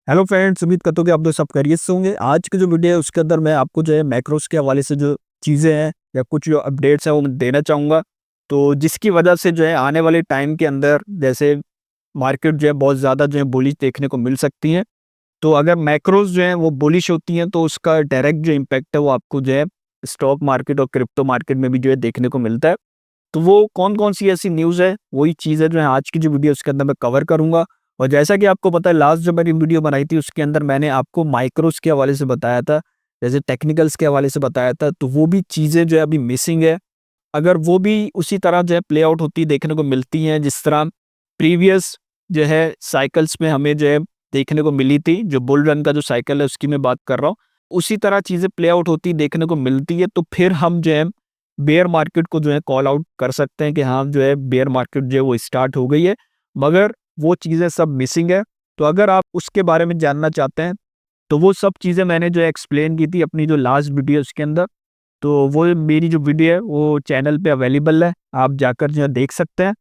Hello friends, उम्मीद करता हूँ कि आप लोग सब खैरियत से होंगे। आज की जो वीडियो है उसके अंदर मैं आपको जो है मैक्रोस के हवाले से जो चीज़ें हैं या कुछ जो अपडेट्स हैं वो मैं देना चाहूँगा। तो जिसकी वजह से जो है आने वाले टाइम के अंदर जैसे मार्केट जो है बहुत ज़्यादा जो है बुलिश देखने को मिल सकती है। तो अगर मैक्रोस जो हैं वो बुलिश होती हैं तो उसका डायरेक्ट जो इम्पैक्ट है वो आपको जो है स्टॉक मार्केट और क्रिप्टो मार्केट में भी जो है देखने को मिलता है। तो वो कौन-कौन सी ऐसी न्यूज़ है, वही चीज़ है जो है आज की जो वीडियो उसके अंदर मैं कवर करूँगा। और जैसा कि आपको पता है लास्ट जो मैंने वीडियो बनाई थी उसके अंदर मैंने आपको माइक्रोस के हवाले से बताया था, जैसे टेक्निकल्स के हवाले से बताया था, तो वो भी चीज़ें जो है अभी मिसिंग है। अगर वो भी उसी तरह जो है प्ले आउट होती देखने को मिलती हैं जिस तरह प्रीवियस जो है साइकिल्स में हमें जो है देखने को मिली थी, जो बुल रन का जो साइकिल है उसकी मैं बात कर रहा हूँ, उसी तरह चीज़ें प्ले आउट होती देखने को मिलती है तो फिर हम जो है बेयर मार्केट को जो है कॉल आउट कर सकते हैं कि हाँ जो है बेयर मार्केट जो है वो स्टार्ट हो गई है। मगर वो चीज़ें सब मिसिंग है। तो अगर आप उसके बारे में जानना चाहते हैं तो वो सब चीज़ें मैंने जो है एक्सप्लेन की थी अपनी जो लास्ट वीडियो उसके अंदर। तो वो मेरी जो वीडियो है वो चैनल पे अवेलेबल है, आप जाकर जो है देख सकते हैं।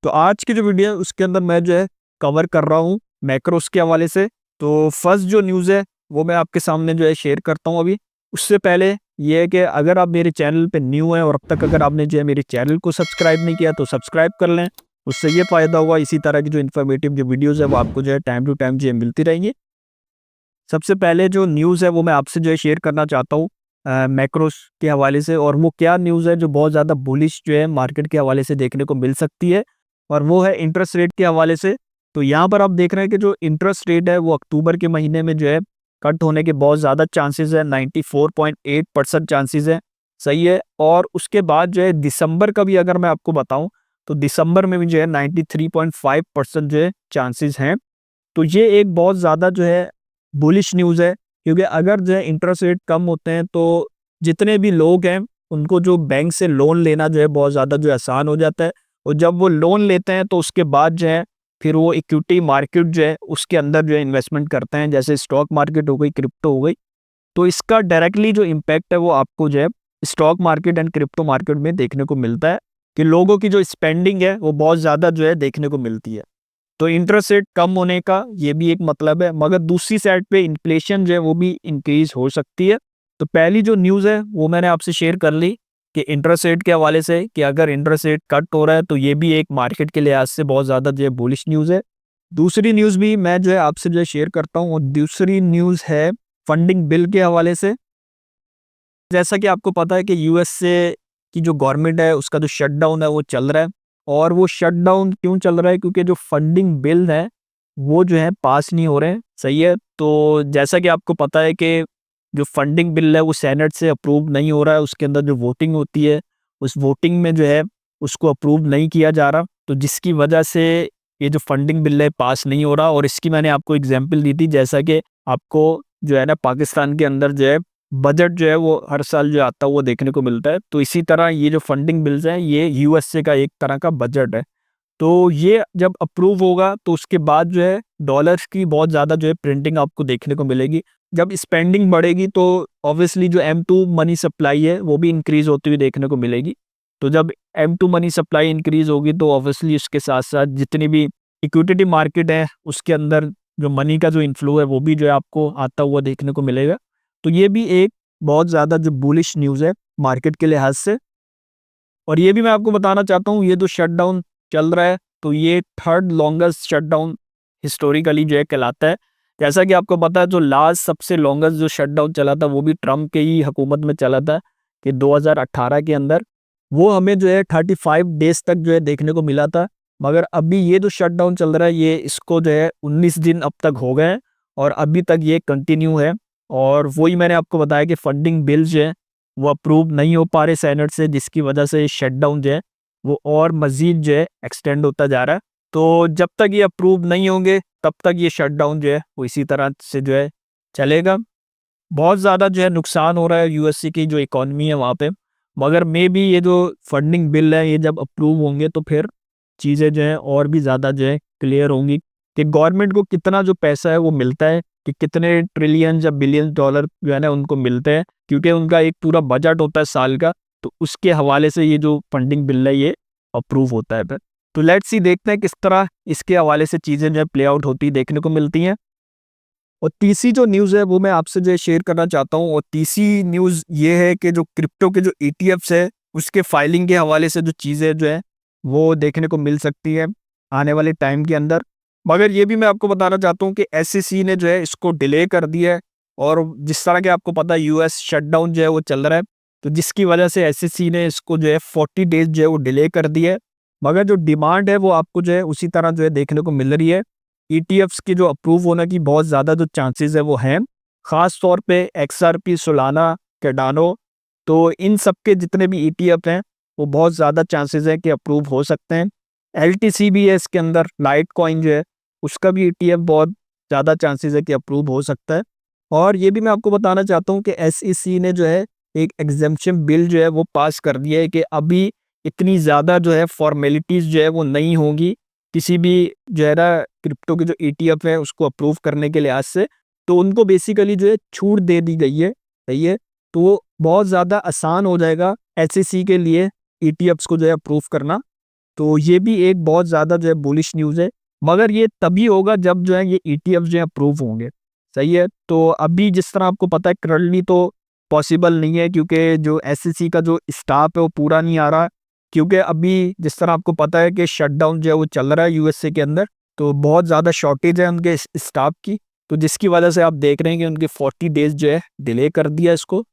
तो आज की जो वीडियो है उसके अंदर मैं जो है कवर कर रहा हूँ मैक्रोस के हवाले से। तो फर्स्ट जो न्यूज़ है वो मैं आपके सामने जो है शेयर करता हूँ अभी। उससे पहले ये है कि अगर आप मेरे चैनल पे न्यू हैं और अब तक अगर आपने जो है मेरे चैनल को सब्सक्राइब नहीं किया तो सब्सक्राइब कर लें। उससे ये फ़ायदा होगा, इसी तरह की जो इन्फॉर्मेटिव जो वीडियोज़ है वो आपको जो है टाइम टू टाइम जो है मिलती रहेंगी। सबसे पहले जो न्यूज़ है वो मैं आपसे जो है शेयर करना चाहता हूँ मैक्रोस के हवाले से, और वो क्या न्यूज़ है जो बहुत ज़्यादा बुलिश जो है मार्केट के हवाले से देखने को मिल सकती है, और वो है इंटरेस्ट रेट के हवाले से। तो यहाँ पर आप देख रहे हैं कि जो इंटरेस्ट रेट है वो अक्टूबर के महीने में जो है कट होने के बहुत ज़्यादा चांसेस है, 94.8% चांसेस है। सही है। और उसके बाद जो है दिसंबर का भी अगर मैं आपको बताऊँ तो दिसंबर में भी जो है 93.5% जो है चांसेस हैं। तो ये एक बहुत ज़्यादा जो है बुलिश न्यूज़ है, क्योंकि अगर जो है इंटरेस्ट रेट कम होते हैं तो जितने भी लोग हैं उनको जो बैंक से लोन लेना जो है बहुत ज़्यादा जो है आसान हो जाता है। और जब वो लोन लेते हैं तो उसके बाद जो है फिर वो इक्विटी मार्केट जो है उसके अंदर जो है इन्वेस्टमेंट करते हैं, जैसे स्टॉक मार्केट हो गई, क्रिप्टो हो गई। तो इसका डायरेक्टली जो इम्पैक्ट है वो आपको जो है stock market and crypto market में देखने को मिलता है कि लोगों की जो स्पेंडिंग है वो बहुत ज़्यादा जो है देखने को मिलती है। तो इंटरेस्ट रेट कम होने का ये भी एक मतलब है, मगर दूसरी साइड पे इन्फ्लेशन जो है वो भी इंक्रीज हो सकती है। तो पहली जो न्यूज़ है वो मैंने आपसे शेयर कर ली कि इंटरेस्ट रेट के हवाले से, कि अगर इंटरेस्ट रेट कट हो रहा है तो ये भी एक मार्केट के लिहाज से बहुत ज़्यादा जो है बुलिश न्यूज़ है। दूसरी न्यूज़ भी मैं जो है आपसे जो है शेयर करता हूँ, और दूसरी न्यूज़ है फंडिंग बिल के हवाले से। जैसा कि आपको पता है कि यूएसए की जो गवर्नमेंट है उसका जो शटडाउन है वो चल रहा है। और वो शटडाउन क्यों चल रहा है? क्योंकि जो फंडिंग बिल है वो जो है पास नहीं हो रहे हैं। सही है। तो जैसा कि आपको पता है कि जो फंडिंग बिल है वो सेनेट से अप्रूव नहीं हो रहा है, उसके अंदर जो वोटिंग होती है उस वोटिंग में जो है उसको अप्रूव नहीं किया जा रहा, तो जिसकी वजह से ये जो फंडिंग बिल है पास नहीं हो रहा। और इसकी मैंने आपको एग्जाम्पल दी थी, जैसा कि आपको जो है ना पाकिस्तान के अंदर जो है बजट जो है वो हर साल जो आता है वो देखने को मिलता है। तो इसी तरह ये जो फंडिंग बिल्स हैं ये यूएसए का एक तरह का बजट है। तो ये जब अप्रूव होगा तो उसके बाद जो है डॉलर्स की बहुत ज़्यादा जो है प्रिंटिंग आपको देखने को मिलेगी। जब स्पेंडिंग बढ़ेगी तो ऑब्वियसली जो M2 मनी सप्लाई है वो भी इंक्रीज होती हुई देखने को मिलेगी। तो जब M2 मनी सप्लाई इंक्रीज होगी तो ऑब्वियसली इसके साथ साथ जितनी भी इक्विटी मार्केट है उसके अंदर जो मनी का जो इन्फ्लो है वो भी जो है आपको आता हुआ देखने को मिलेगा। तो ये भी एक बहुत ज़्यादा जो बुलिश न्यूज़ है मार्केट के लिहाज से। और ये भी मैं आपको बताना चाहता हूँ, ये जो शटडाउन चल रहा है तो ये थर्ड लॉन्गेस्ट शटडाउन हिस्टोरिकली जो है कहलाता है। जैसा कि आपको पता है जो लास्ट सबसे लॉन्गेस्ट जो शटडाउन चला था वो भी ट्रम्प के ही हुकूमत में चला था, कि 2018 के अंदर वो हमें जो है 35 डेज तक जो है देखने को मिला था। मगर अभी ये जो शटडाउन चल रहा है ये इसको जो है 19 दिन अब तक हो गए हैं और अभी तक ये कंटिन्यू है। और वही मैंने आपको बताया कि फंडिंग बिल जो है वो अप्रूव नहीं हो पा रहे सेनेट से, जिसकी वजह से शटडाउन जो है वो और मज़ीद जो है एक्सटेंड होता जा रहा है। तो जब तक ये अप्रूव नहीं होंगे तब तक ये शटडाउन जो है वो इसी तरह से जो है चलेगा। बहुत ज़्यादा जो है नुकसान हो रहा है यूएसए की जो इकॉनमी है वहाँ पे। मगर मे बी ये जो फंडिंग बिल है ये जब अप्रूव होंगे तो फिर चीज़ें जो हैं और भी ज़्यादा जो है क्लियर होंगी कि गवर्नमेंट को कितना जो पैसा है वो मिलता है, कि कितने ट्रिलियन या बिलियन डॉलर जो है ना उनको मिलते हैं, क्योंकि उनका एक पूरा बजट होता है साल का। तो उसके हवाले से ये जो फंडिंग बिल है ये अप्रूव होता है फिर। तो लेट्स सी देखते हैं किस तरह इसके हवाले से चीज़ें जो है प्ले आउट होती देखने को मिलती हैं। और तीसरी जो न्यूज़ है वो मैं आपसे जो है शेयर करना चाहता हूँ, और तीसरी न्यूज़ ये है कि जो क्रिप्टो के जो ईटीएफ्स है उसके फाइलिंग के हवाले से जो चीज़ें जो है वो देखने को मिल सकती है आने वाले टाइम के अंदर। मगर ये भी मैं आपको बताना चाहता हूँ कि एसईसी ने जो है इसको डिले कर दिया है, और जिस तरह के आपको पता है यूएस शटडाउन जो है वो चल रहा है, तो जिसकी वजह से एसईसी ने इसको जो है 40 डेज जो है वो डिले कर दिया है। मगर जो डिमांड है वो आपको जो है उसी तरह जो है देखने को मिल रही है। ईटीएफ्स की जो अप्रूव होने की बहुत ज़्यादा जो चांसेस है वो हैं, ख़ास तौर पे एक्सआरपी, सोलाना, कैडानो। तो इन सब के जितने भी ईटीएफ हैं वो बहुत ज़्यादा चांसेस है कि अप्रूव हो सकते हैं। एलटीसी भी है इसके अंदर, लाइट कॉइन जो है उसका भी ईटीएफ बहुत ज़्यादा चांसेस है कि अप्रूव हो सकता है। और ये भी मैं आपको बताना चाहता हूँ कि एसईसी ने जो है एक एग्जेम्पशन बिल जो है वो पास कर दिया है कि अभी इतनी ज़्यादा जो है फॉर्मेलिटीज़ जो है वो नहीं होंगी किसी भी जो है ना क्रिप्टो के जो ईटीएफ है उसको अप्रूव करने के लिहाज से। तो उनको बेसिकली जो है छूट दे दी गई है, सही है। तो वो बहुत ज़्यादा आसान हो जाएगा एसईसी के लिए ईटीएफ्स को जो है अप्रूव करना। तो ये भी एक बहुत ज़्यादा जो है बुलिश न्यूज़ है, मगर ये तभी होगा जब जो है ये ईटीएफ जो है अप्रूव होंगे, सही है। तो अभी जिस तरह आपको पता है करंटली तो पॉसिबल नहीं है, क्योंकि जो एसईसी का जो स्टाफ है वो पूरा नहीं आ रहा, क्योंकि अभी जिस तरह आपको पता है कि शटडाउन जो है वो चल रहा है यूएसए के अंदर, तो बहुत ज़्यादा शॉर्टेज है उनके स्टाफ की, तो जिसकी वजह से आप देख रहे हैं कि उनके 40 डेज जो है डिले कर दिया इसको।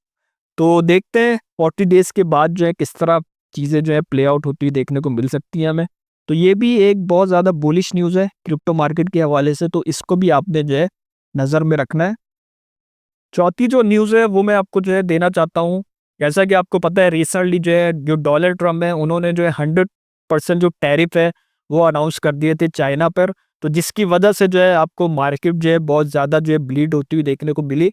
तो देखते हैं 40 डेज़ के बाद जो है किस तरह चीज़ें जो है प्ले आउट होती हुई देखने को मिल सकती हैं हमें। तो ये भी एक बहुत ज़्यादा बुलिश न्यूज़ है क्रिप्टो मार्केट के हवाले से, तो इसको भी आपने जो है नज़र में रखना है। चौथी जो न्यूज़ है वो मैं आपको जो है देना चाहता हूँ। जैसा कि आपको पता है रिसेंटली जो है जो डोनाल्ड ट्रम्प है उन्होंने जो है 100% जो टैरिफ है वो अनाउंस कर दिए थे चाइना पर। तो जिसकी वजह से जो है आपको मार्केट जो है बहुत ज़्यादा जो है ब्लीड होती हुई देखने को मिली।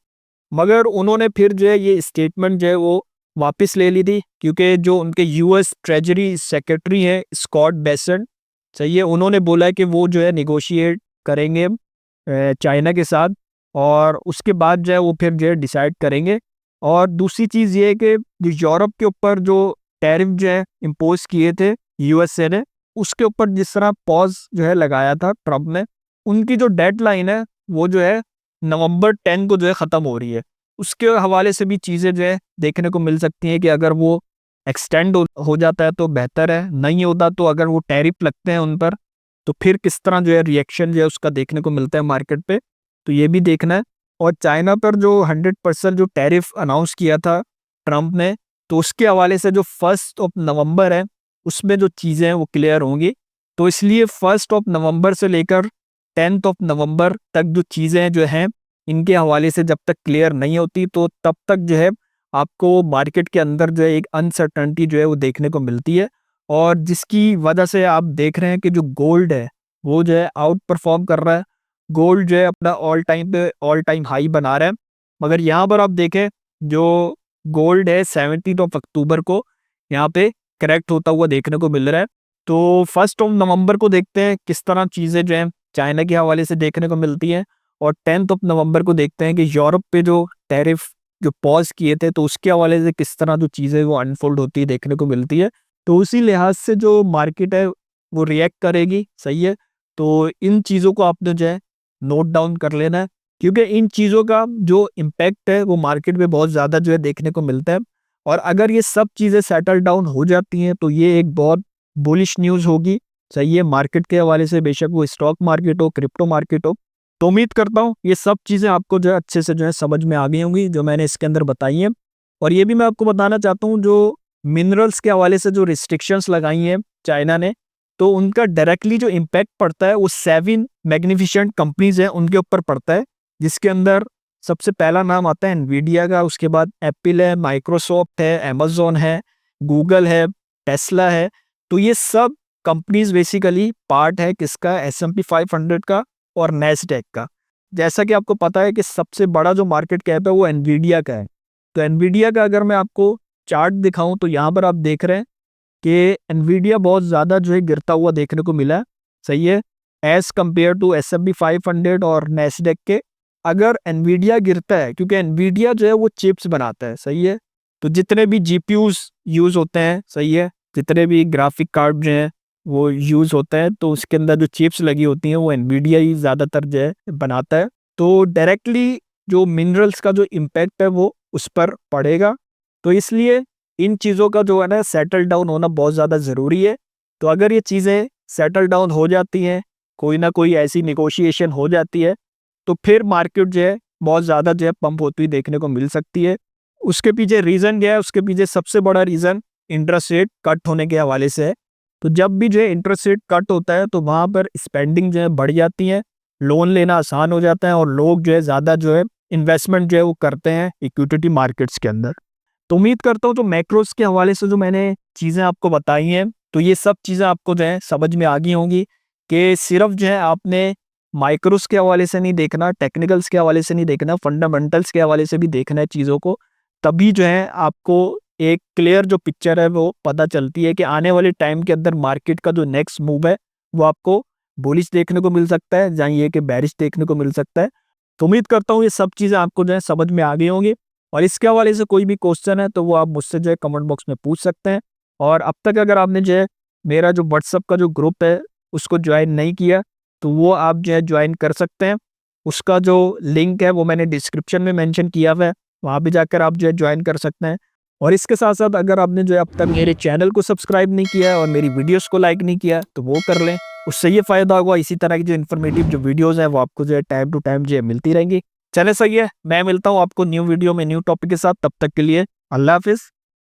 मगर उन्होंने फिर जो है ये स्टेटमेंट जो है वो वापस ले ली थी, क्योंकि जो उनके यूएस ट्रेजरी सेक्रेटरी हैं स्कॉट बेसेंट, सही है, उन्होंने बोला है कि वो जो है निगोशिएट करेंगे चाइना के साथ, और उसके बाद जो है वो फिर जो है डिसाइड करेंगे। और दूसरी चीज़ ये है कि जो यूरोप के ऊपर जो टैरिफ जो है इम्पोज किए थे यूएसए ने, उसके ऊपर जिस तरह पॉज जो है लगाया था ट्रम्प ने, उनकी जो डेडलाइन है वो जो है नवंबर 10 को जो है ख़त्म हो रही है। उसके हवाले से भी चीज़ें जो है देखने को मिल सकती हैं कि अगर वो एक्सटेंड हो जाता है तो बेहतर है, नहीं होता तो अगर वो टैरिफ लगते हैं उन पर तो फिर किस तरह जो है रिएक्शन जो है उसका देखने को मिलता है मार्केट पे, तो ये भी देखना है। और चाइना पर जो 100% जो टैरिफ अनाउंस किया था ट्रम्प ने, तो उसके हवाले से जो 1 नवंबर है उसमें जो चीज़ें हैं वो क्लियर होंगी। तो इसलिए 1 नवंबर से लेकर 10 नवंबर तक जो चीज़ें जो हैं इनके हवाले से जब तक क्लियर नहीं होती तो तब तक जो है आपको मार्केट के अंदर जो है एक अनसर्टनिटी जो है वो देखने को मिलती है। और जिसकी वजह से आप देख रहे हैं कि जो गोल्ड है वो जो है आउट परफॉर्म कर रहा है। गोल्ड जो है अपना ऑल टाइम हाई बना रहा है। मगर यहाँ पर आप देखें जो गोल्ड है 17 अक्टूबर को यहाँ पे करेक्ट होता हुआ देखने को मिल रहा है। तो 1 नवंबर को देखते हैं किस तरह चीज़ें जो हैं चाइना के हवाले से देखने को मिलती हैं, और 10 नवंबर को देखते हैं कि यूरोप पे जो टैरिफ जो पॉज किए थे तो उसके हवाले से किस तरह जो चीज़ें वो अनफोल्ड होती है देखने को मिलती है। तो उसी लिहाज से जो मार्केट है वो रिएक्ट करेगी, सही है। तो इन चीज़ों को आपने जो है नोट डाउन कर लेना है, क्योंकि इन चीज़ों का जो इम्पैक्ट है वो मार्केट में बहुत ज़्यादा जो है देखने को मिलता है। और अगर ये सब चीज़ें सेटल डाउन हो जाती हैं तो ये एक बहुत बुलिश न्यूज़ होगी, सही है, मार्केट के हवाले से, बेशक वो स्टॉक मार्केट हो, क्रिप्टो मार्केट हो। तो उम्मीद करता हूँ ये सब चीज़ें आपको जो है अच्छे से जो है समझ में आ गई होंगी जो मैंने इसके अंदर बताई हैं। और ये भी मैं आपको बताना चाहता हूँ जो मिनरल्स के हवाले से जो रिस्ट्रिक्शंस लगाई हैं चाइना ने, तो उनका डायरेक्टली जो इम्पैक्ट पड़ता है वो 7 मैग्निफिसेंट कंपनीज हैं उनके ऊपर पड़ता है, जिसके अंदर सबसे पहला नाम आता है एनवीडिया का, उसके बाद एप्पल है, माइक्रोसॉफ्ट है, अमेज़न है, गूगल है, टेस्ला है। तो ये सब कंपनीज बेसिकली पार्ट है किसका, एस&पी 500 का और नैस्डैक का। जैसा कि आपको पता है कि सबसे बड़ा जो मार्केट कैप है वो एनवीडिया का है। तो एनवीडिया का अगर मैं आपको चार्ट दिखाऊं तो यहाँ पर आप देख रहे हैं कि एनवीडिया बहुत ज़्यादा जो है गिरता हुआ देखने को मिला है, सही है, एज़ कम्पेयर टू एस&पी 500 और नैस्डैक के। अगर एनवीडिया गिरता है, क्योंकि एनवीडिया जो है वो चिप्स बनाता है, सही है, तो जितने भी जीपीयूज यूज़ होते हैं, सही है, जितने भी ग्राफिक कार्ड जो हैं वो यूज़ होते हैं, तो उसके अंदर जो चिप्स लगी होती हैं वो एनवीडिया ही ज़्यादातर जो है बनाता है। तो डायरेक्टली जो मिनरल्स का जो इम्पैक्ट है वो उस पर पड़ेगा। तो इसलिए इन चीज़ों का जो है ना सेटल डाउन होना बहुत ज़्यादा ज़रूरी है। तो अगर ये चीज़ें सेटल डाउन हो जाती हैं, कोई ना कोई ऐसी नेगोशिएशन हो जाती है, तो फिर मार्केट जो है बहुत ज़्यादा जो है पंप होती हुई देखने को मिल सकती है। उसके पीछे रीज़न क्या है? उसके पीछे सबसे बड़ा रीज़न इंटरेस्ट रेट कट होने के हवाले से है। तो जब भी जो है इंटरेस्ट रेट कट होता है तो वहाँ पर स्पेंडिंग जो है बढ़ जाती है, लोन लेना आसान हो जाता है और लोग जो है ज़्यादा जो है इन्वेस्टमेंट जो है वो करते हैं इक्विटी मार्केट्स के अंदर। तो उम्मीद करता हूँ जो मैक्रोस के हवाले से जो मैंने चीज़ें आपको बताई हैं, तो ये सब चीज़ें आपको जो है समझ में आ गई होंगी कि सिर्फ जो है आपने माइक्रोस के हवाले से नहीं देखना, टेक्निकल्स के हवाले से नहीं देखना, फंडामेंटल्स के हवाले से भी देखना है चीज़ों को। तभी जो है आपको एक क्लियर जो पिक्चर है वो पता चलती है कि आने वाले टाइम के अंदर मार्केट का जो नेक्स्ट मूव है वो आपको बुलिश देखने को मिल सकता है, जहाँ ये कि बेरिश देखने को मिल सकता है। तो उम्मीद करता हूँ ये सब चीज़ें आपको जो है समझ में आ गई होंगी और इसके हवाले से कोई भी क्वेश्चन है तो वो आप मुझसे जो है कमेंट बॉक्स में पूछ सकते हैं। और अब तक अगर आपने जो है मेरा जो व्हाट्सअप का जो ग्रुप है उसको ज्वाइन नहीं किया तो वो आप जो है ज्वाइन कर सकते हैं। उसका जो लिंक है वो मैंने डिस्क्रिप्शन में मेंशन किया हुआ है, वहाँ पे जाकर आप जो है ज्वाइन कर सकते हैं। और इसके साथ-साथ अगर आपने जो है अब तक मेरे चैनल को सब्सक्राइब नहीं किया है और मेरी वीडियोज़ को लाइक नहीं किया तो वो कर लें। उससे ये फ़ायदा होगा, इसी तरह की जो इन्फॉर्मेटिव जो वीडियोज़ हैं वो आपको जो है टाइम टू टाइम जो है मिलती रहेंगी। चलें सही है, मैं मिलता हूँ आपको न्यू वीडियो में न्यू टॉपिक के साथ, तब तक के लिए अल्लाह हाफ़िज़।